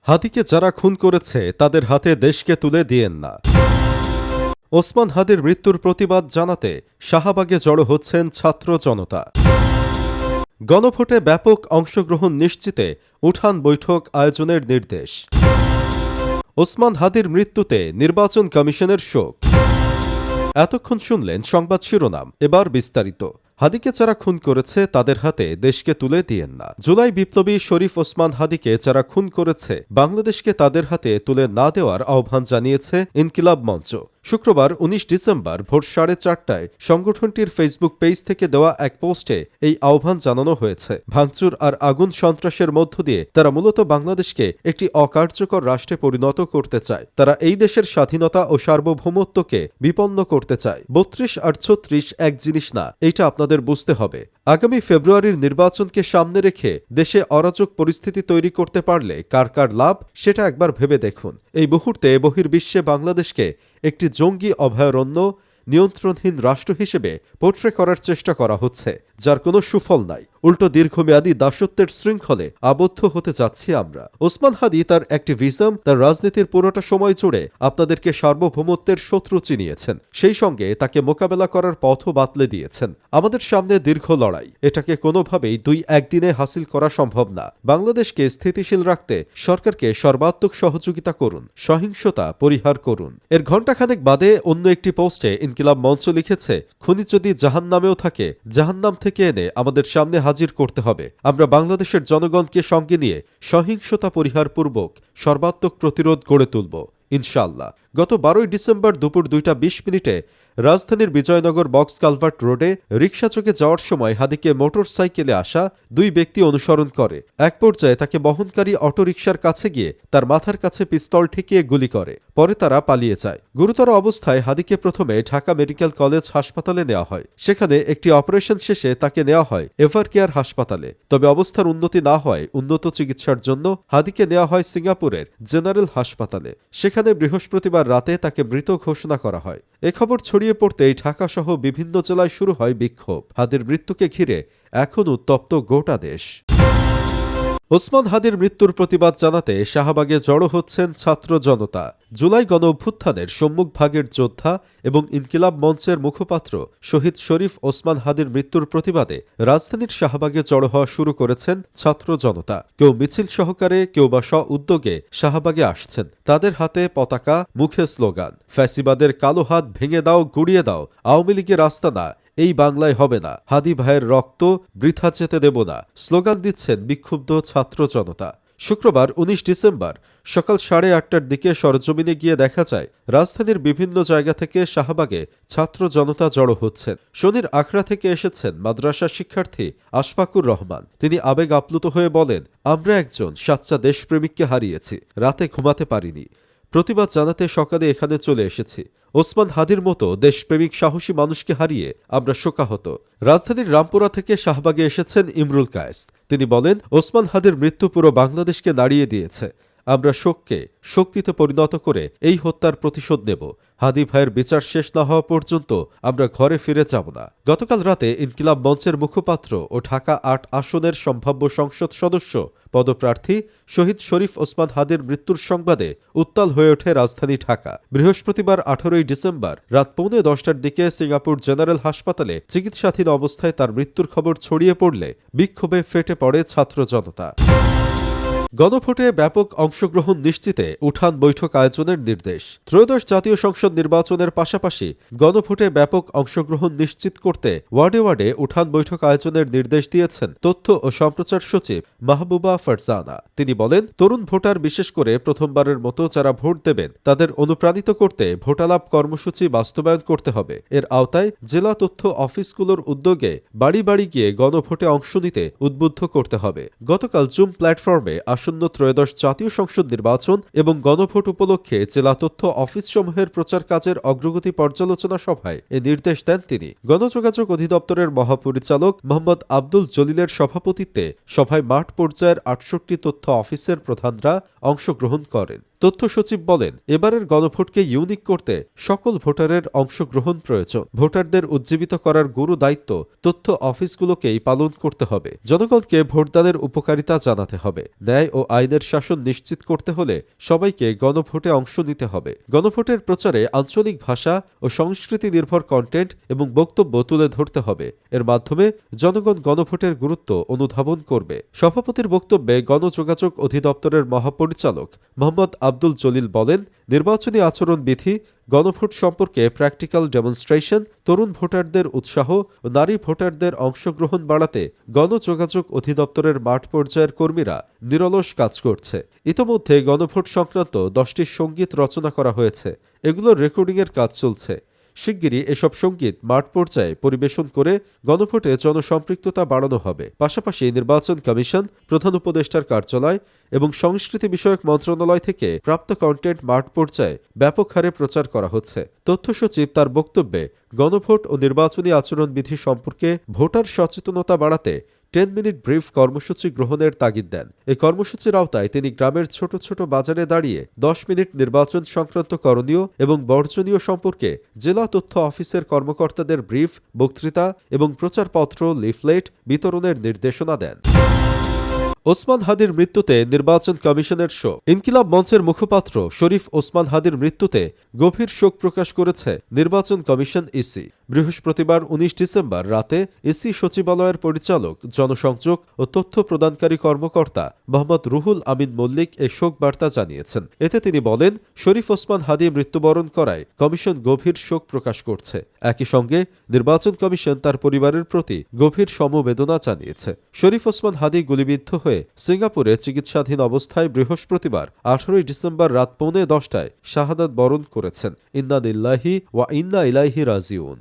হাদিকে যারা খুন করেছে তাদের হাতে দেশকে তুলে দিয়েন না। ওসমান হাদির মৃত্যুর প্রতিবাদ জানাতে শাহবাগে জড়ো হচ্ছেন ছাত্র জনতা। গণভোটে ব্যাপক অংশগ্রহণ নিশ্চিতে উঠান বৈঠক আয়োজনের নির্দেশ। ওসমান হাদির মৃত্যুতে নির্বাচন কমিশনের শোক। এতক্ষণ শুনলেন সংবাদ শিরোনাম, এবার বিস্তারিত। হাদিকে যারা খুন করেছে তাদের হাতে দেশকে তুলে দিয়েন না। জুলাই বিপ্লবী শরীফ ওসমান হাদিকে যারা খুন করেছে বাংলাদেশকে তাদের হাতে তুলে না দেওয়ার আহ্বান জানিয়েছে ইনকিলাব মঞ্চ। শুক্রবার ১৯ ডিসেম্বর ভোর ৪:৩০টায় সংগঠনটির ফেসবুক পেজ থেকে দেওয়া এক পোস্টে এই আহ্বান জানানো হয়েছে। ভাঙচুর আর আগুন সন্ত্রাসের মধ্য দিয়ে তারা মূলত বাংলাদেশকে একটি অকার্যকর রাষ্ট্রে পরিণত করতে চায়। তারা এই দেশের স্বাধীনতা ও সার্বভৌমত্বকে বিপন্ন করতে চায়। ৩২ আর ৩৬ এক জিনিস না, এইটা আপনাদের বুঝতে হবে। আগামী ফেব্রুয়ারির নির্বাচনকে সামনে রেখে দেশে অরাজক পরিস্থিতি তৈরি করতে পারলে কার কার লাভ সেটা একবার ভেবে দেখুন। এই মুহূর্তে বহির্বিশ্বে বাংলাদেশকে একটি জঙ্গি অভয়ারণ্য, নিয়ন্ত্রণহীন রাষ্ট্র হিসেবে পোট্রে করার চেষ্টা করা হচ্ছে, যার কোনো সুফল নাই। উল্টো দীর্ঘমেয়াদী দাসত্বের শৃঙ্খলে আবদ্ধ হতে যাচ্ছি আমরা। ওসমান হাদি তার অ্যাক্টিভিজম, তার রাজনীতির পুরোটা সময় জুড়ে আপনাদেরকে সার্বভৌমত্বের শত্রু চিনিয়েছেন, সেই সঙ্গে তাকে মোকাবেলা করার পথও বাতলে দিয়েছেন। আমাদের সামনে দীর্ঘ লড়াই, এটাকে কোনোভাবেই ২-১ দিনে হাসিল করা সম্ভব না। বাংলাদেশকে স্থিতিশীল রাখতে সরকারকে সর্বাত্মক সহযোগিতা করুন, সহিংসতা পরিহার করুন। এর ঘণ্টাখানেক বাদে অন্য একটি পোস্টে ইনকিলাব মঞ্চ লিখেছে, খুনি যদি জাহান্নামেও থাকে, জাহান্নাম থেকে এনে আমাদের সামনে হাজির করতে হবে। আমরা বাংলাদেশের জনগণকে সঙ্গে নিয়ে সহিংসতা পরিহারপূর্বক সর্বাত্মক প্রতিরোধ গড়ে তুলব ইনশাআল্লাহ। গত ১২ ডিসেম্বর দুপুর ২:২০ রাজধানীর বিজয়নগর বক্স কালভার্ট রোডে রিকশাচোকে যাওয়ার সময় হাদিকে মোটরসাইকেলে আসা দুই ব্যক্তি অনুসরণ করে। এক পর্যায়ে তাকে বহনকারী অটোরিকশার কাছে গিয়ে তার মাথার কাছে পিস্তল ঠেকিয়ে গুলি করে। পরে তারা পালিয়ে যায়। গুরুতর অবস্থায় হাদিকে প্রথমে ঢাকা মেডিকেল কলেজ হাসপাতালে নেওয়া হয়। সেখানে একটি অপারেশন শেষে তাকে নেওয়া হয় এভারকেয়ার হাসপাতালে। তবে অবস্থার উন্নতি না হয় উন্নত চিকিৎসার জন্য হাদিকে নেওয়া হয় সিঙ্গাপুরের জেনারেল হাসপাতালে। সেখানে বৃহস্পতিবার রাতে তাকে মৃত ঘোষণা করা হয়। এ খবর ছড়িয়ে পড়তেই ঢাকাসহ বিভিন্ন জেলায় শুরু হয় বিক্ষোভ। হাদির মৃত্যুকে ঘিরে এখন উত্তপ্ত গোটা দেশ। ওসমান হাদির মৃত্যুর প্রতিবাদ জানাতে শাহবাগে জড়ো হচ্ছেন ছাত্র জনতা। জুলাই গণ অভ্যুত্থানের সম্মুখভাগের যোদ্ধা এবং ইনকিলাব মঞ্চের মুখপাত্র শহীদ শরীফ ওসমান হাদির মৃত্যুর প্রতিবাদে রাজধানীর শাহবাগে জড়ো হওয়া শুরু করেছেন ছাত্র জনতা। কেউ মিছিল সহকারে, কেউ বা স্ব-উদ্যোগে শাহবাগে আসছেন। তাদের হাতে পতাকা, মুখে স্লোগান, ফ্যাসিবাদের কালো হাত ভেঙে দাও, গুড়িয়ে দাও, আওয়ামী লীগের রাস্তা না, এই বাংলায় হবে না, হাদি ভাইয়ের রক্ত বৃথা যেতে দেব না, স্লোগান দিচ্ছেন বিক্ষুব্ধ ছাত্র জনতা। শুক্রবার ১৯ ডিসেম্বর সকাল ৮:৩০টার দিকে সরজমিনে গিয়ে দেখা যায় রাজধানীর বিভিন্ন জায়গা থেকে শাহবাগে ছাত্র জনতা জড়ো হচ্ছেন। শনির আখড়া থেকে এসেছেন মাদ্রাসা শিক্ষার্থী আশফাকুর রহমান। তিনি আবেগ আপ্লুত হয়ে বলেন, আমরা একজন সাচ্চা দেশপ্রেমিককে হারিয়েছি, রাতে ঘুমাতে পারিনি। প্রতিবাদ জানাতে সকালে এখানে চলে এসেছি। ওসমান হাদির মতো দেশপ্রেমিক সাহসী মানুষকে হারিয়ে আমরা শোকাহত। রাজধানীর রামপুরা থেকে শাহবাগে এসেছেন ইমরুল কায়েস। তিনি বলেন, ওসমান হাদির মৃত্যু পুরো বাংলাদেশকে নাড়িয়ে দিয়েছে। আমরা শোককে শক্তিতে পরিণত করে এই হত্যার প্রতিশোধ নেব। হাদি ভাইয়ের বিচার শেষ না হওয়া পর্যন্ত আমরা ঘরে ফিরে যাব না। গতকাল রাতে ইনকিলাব মঞ্চের মুখপাত্র ও ঢাকা ৮ আসনের সম্ভাব্য সংসদ সদস্য পদপ্রার্থী শহীদ শরীফ ওসমান হাদির মৃত্যুর সংবাদে উত্তাল হয়ে ওঠে রাজধানী ঢাকা। বৃহস্পতিবার ১৮ ডিসেম্বর রাত ১:৩০টার দিকে সিঙ্গাপুর জেনারেল হাসপাতালে চিকিৎসাধীন অবস্থায় তার মৃত্যুর খবর ছড়িয়ে পড়লে বিক্ষোভে ফেটে পড়ে ছাত্র জনতা। গণভোটে ব্যাপক অংশগ্রহণ নিশ্চিতে উঠান বৈঠক আয়োজনের নির্দেশ। ত্রয়োদশ জাতীয় সংসদ নির্বাচনের পাশাপাশি গণভোটে ব্যাপক অংশগ্রহণ নিশ্চিত করতে ওয়ার্ডে ওয়ার্ডে উঠান বৈঠক আয়োজনের নির্দেশ দিয়েছেন তথ্য ও সম্প্রচার সচিব মাহবুবা ফারজানা। তিনি বলেন, তরুণ ভোটার বিশেষ করে প্রথমবারের মতো যারা ভোট দেবেন তাদের অনুপ্রাণিত করতে ভোটালাভ কর্মসূচি বাস্তবায়ন করতে হবে। এর আওতায় জেলা তথ্য অফিসগুলোর উদ্যোগে বাড়ি বাড়ি গিয়ে গণভোটে অংশ নিতে উদ্বুদ্ধ করতে হবে। গতকাল জুম প্ল্যাটফর্মে আসন্ন ত্রয়োদশ জাতীয় সংসদ নির্বাচন এবং গণভোট উপলক্ষে জেলা তথ্য অফিসসমূহের প্রচার কাজের অগ্রগতি পর্যালোচনা সভায় এ নির্দেশ দেন তিনি। গণযোগাযোগ অধিদপ্তরের মহাপরিচালক মোহাম্মদ আব্দুল জলিলের সভাপতিত্বে সভায় মাঠ পর্যায়ের ৬৮ তথ্য অফিসের প্রধানরা অংশগ্রহণ করেন। তথ্য সচিব বলেন, এবারের গণভোটকে ইউনিক করতে সকল ভোটারের অংশগ্রহণ প্রয়োজন। ভোটারদের উজ্জীবিত করার গুরু দায়িত্ব তথ্য অফিসগুলোকেই পালন করতে হবে। জনগণকে ভোটদানের উপকারিতা জানাতে হবে। ন্যায় ও আইনের শাসন নিশ্চিত করতে হলে সবাইকে গণভোটে অংশ নিতে হবে। গণভোটের প্রচারে আঞ্চলিক ভাষা ও সংস্কৃতি নির্ভর কন্টেন্ট এবং বক্তব্য তুলে ধরতে হবে। এর মাধ্যমে জনগণ গণভোটের গুরুত্ব অনুধাবন করবে। সভাপতির বক্তব্যে গণযোগাযোগ অধিদপ্তরের মহাপরিচালক মোহাম্মদ আব্দুল জলিল বলেন, নির্বাচনী আচরণবিধি, গণভোট সম্পর্কে প্র্যাকটিক্যাল ডেমনস্ট্রেশন, তরুণ ভোটারদের উৎসাহ ও নারী ভোটারদের অংশগ্রহণ বাড়াতে গণযোগাযোগ অধিদপ্তরের মাঠ পর্যায়ের কর্মীরা নিরলস কাজ করছে। ইতোমধ্যে গণভোট সংক্রান্ত 10টি সঙ্গীত রচনা করা হয়েছে। এগুলোর রেকর্ডিংয়ের কাজ চলছে। শিগগিরই এসব সঙ্গীত মাঠ পর্যায়ে পরিবেশন করে গণভোটে জনসম্পৃক্ততা বাড়ানো হবে। পাশাপাশি নির্বাচন কমিশন, প্রধান উপদেষ্টার কার্যালয় এবং সংস্কৃতি বিষয়ক মন্ত্রণালয় থেকে প্রাপ্ত কন্টেন্ট মাঠ পর্যায়ে ব্যাপক হারে প্রচার করা হচ্ছে। তথ্য সচিব তার বক্তব্যে গণভোট ও নির্বাচনী আচরণবিধি সম্পর্কে ভোটার সচেতনতা বাড়াতে 10 মিনিট ব্রিফ কর্মসূচি গ্রহণের তাগিদ দেন। এই কর্মসূচির আওতায় তিনি গ্রামের ছোট ছোট বাজারে দাঁড়িয়ে 10 মিনিট নির্বাচন সংক্রান্ত করণীয় এবং বর্জনীয় সম্পর্কে জেলা তথ্য অফিসের কর্মকর্তাদের ব্রিফ, বক্তৃতা এবং প্রচারপত্র, লিফলেট বিতরণের নির্দেশনা দেন। ওসমান হাদির মৃত্যুতে নির্বাচন কমিশনের শোক। ইনকিলাব মঞ্চের মুখপাত্র শরীফ ওসমান হাদির মৃত্যুতে গভীর শোক প্রকাশ করেছে নির্বাচন কমিশন ইসি। বৃহস্পতিবার 19 ডিসেম্বর রাতে ইসি সচিবালয়ের পরিচালক, জনসংযোগ ও তথ্য প্রদানকারী কর্মকর্তা মোহাম্মদ রুহুল আমিন মল্লিক এ শোক বার্তা জানিয়েছেন। এতে তিনি বলেন, শরীফ ওসমান হাদি মৃত্যুবরণ করায় কমিশন গভীর শোক প্রকাশ করছে। একই সঙ্গে নির্বাচন কমিশন তার পরিবারের প্রতি গভীর সমবেদনা জানিয়েছে। শরীফ ওসমান হাদি গুলিবিদ্ধ হয়ে সিঙ্গাপুরে চিকিৎসাধীন অবস্থায় বৃহস্পতিবার 18 ডিসেম্বর রাত 9:45টায় শাহাদাত বরণ করেছেন। ইন্না লিল্লাহি ওয়া ইন্না ইলাইহি রাজিউন।